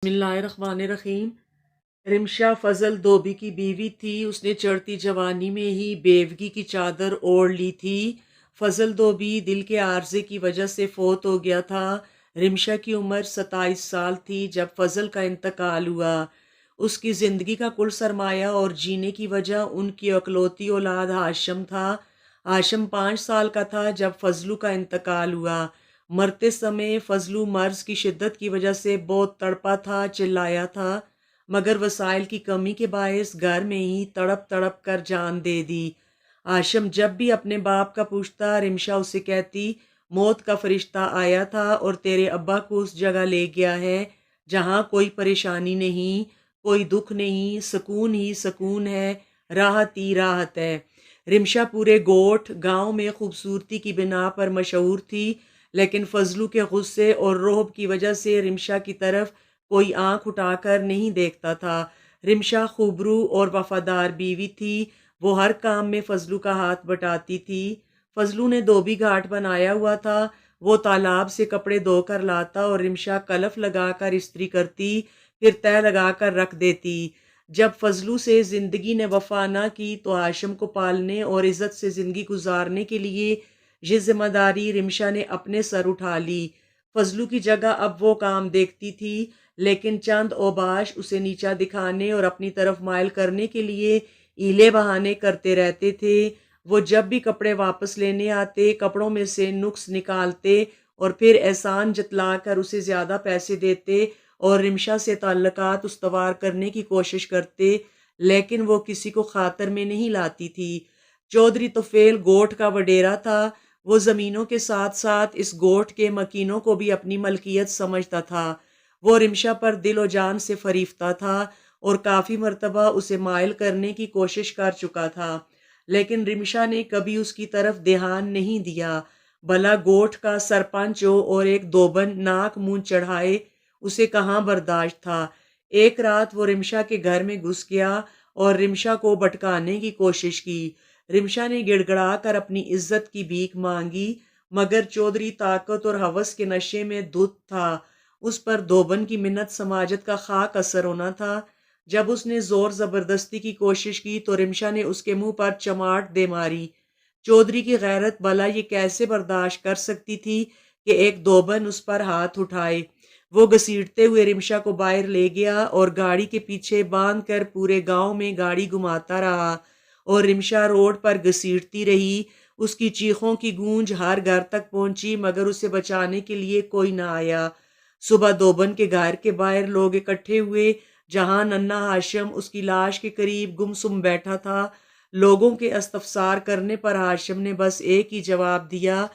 بسم اللہ الرحمن الرحیم۔ رمشا فضل دھوبی کی بیوی تھی۔ اس نے چڑھتی جوانی میں ہی بیوگی کی چادر اوڑھ لی تھی۔ فضل دھوبی دل کے عارضے کی وجہ سے فوت ہو گیا تھا۔ رمشا کی عمر 27 سال تھی جب فضل کا انتقال ہوا۔ اس کی زندگی کا کل سرمایہ اور جینے کی وجہ ان کی اکلوتی اولاد ہاشم تھا۔ ہاشم 5 سال کا تھا جب فضلو کا انتقال ہوا۔ مرتے سمے فضلو مرض کی شدت کی وجہ سے بہت تڑپا تھا، چلایا تھا، مگر وسائل کی کمی کے باعث گھر میں ہی تڑپ تڑپ کر جان دے دی۔ ہاشم جب بھی اپنے باپ کا پوچھتا، رمشا اسے کہتی موت کا فرشتہ آیا تھا اور تیرے ابا کو اس جگہ لے گیا ہے جہاں کوئی پریشانی نہیں، کوئی دکھ نہیں، سکون ہی سکون ہے، راحت ہی راحت ہے۔ رمشا پورے گوٹھ گاؤں میں خوبصورتی کی بنا پر مشہور تھی، لیکن فضلو کے غصے اور رعب کی وجہ سے رمشا کی طرف کوئی آنکھ اٹھا کر نہیں دیکھتا تھا۔ رمشا خوبرو اور وفادار بیوی تھی، وہ ہر کام میں فضلو کا ہاتھ بٹاتی تھی۔ فضلو نے دھوبی گھاٹ بنایا ہوا تھا، وہ تالاب سے کپڑے دھو کر لاتا اور رمشا کلف لگا کر استری کرتی، پھر تہہ لگا کر رکھ دیتی۔ جب فضلو سے زندگی نے وفا نہ کی تو ہاشم کو پالنے اور عزت سے زندگی گزارنے کے لیے یہ ذمہ داری رمشا نے اپنے سر اٹھا لی۔ فضلو کی جگہ اب وہ کام دیکھتی تھی، لیکن چند اوباش اسے نیچا دکھانے اور اپنی طرف مائل کرنے کے لیے ہیلے بہانے کرتے رہتے تھے۔ وہ جب بھی کپڑے واپس لینے آتے، کپڑوں میں سے نقص نکالتے اور پھر احسان جتلا کر اسے زیادہ پیسے دیتے اور رمشا سے تعلقات استوار کرنے کی کوشش کرتے، لیکن وہ کسی کو خاطر میں نہیں لاتی تھی۔ چودھری طفیل گوٹھ کا وڈیرا تھا، وہ زمینوں کے ساتھ ساتھ اس گوٹھ کے مکینوں کو بھی اپنی ملکیت سمجھتا تھا۔ وہ رمشا پر دل و جان سے فریفتہ تھا اور کافی مرتبہ اسے مائل کرنے کی کوشش کر چکا تھا، لیکن رمشا نے کبھی اس کی طرف دھیان نہیں دیا۔ بھلا گوٹھ کا سرپنچ ہو اور ایک دوبن ناک منہ چڑھائے، اسے کہاں برداشت تھا۔ ایک رات وہ رمشا کے گھر میں گھس گیا اور رمشا کو بھٹکانے کی کوشش کی۔ رمشا نے گڑ گڑا کر اپنی عزت کی بھیک مانگی، مگر چودھری طاقت اور ہوس کے نشے میں دھت تھا۔ اس پر دھوبن کی منت سماجت کا خاک اثر ہونا تھا۔ جب اس نے زور زبردستی کی کوشش کی تو رمشا نے اس کے منہ پر چماٹ دے ماری۔ چودھری کی غیرت بھلا یہ کیسے برداشت کر سکتی تھی کہ ایک دھوبن اس پر ہاتھ اٹھائے۔ وہ گھسیٹتے ہوئے رمشا کو باہر لے گیا اور گاڑی کے پیچھے باندھ کر پورے گاؤں میں گاڑی گھماتا رہا اور رمشا روڈ پر گھسیٹتی رہی۔ اس کی چیخوں کی گونج ہر گھر تک پہنچی، مگر اسے بچانے کے لیے کوئی نہ آیا۔ صبح دھوبن کے گھر کے باہر لوگ اکٹھے ہوئے، جہاں ننھا ہاشم اس کی لاش کے قریب گمسم بیٹھا تھا۔ لوگوں کے استفسار کرنے پر ہاشم نے بس ایک ہی جواب دیا،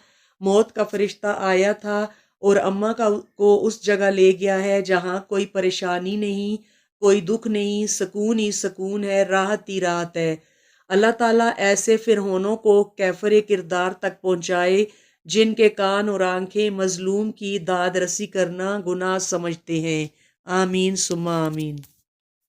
موت کا فرشتہ آیا تھا اور اماں کو اس جگہ لے گیا ہے جہاں کوئی پریشانی نہیں، کوئی دکھ نہیں، سکون ہی سکون ہے، راحت ہی راحت ہے۔ اللہ تعالیٰ ایسے فرعونوں کو کیفر کردار تک پہنچائے جن کے کان اور آنکھیں مظلوم کی داد رسی کرنا گناہ سمجھتے ہیں۔ آمین ثم آمین۔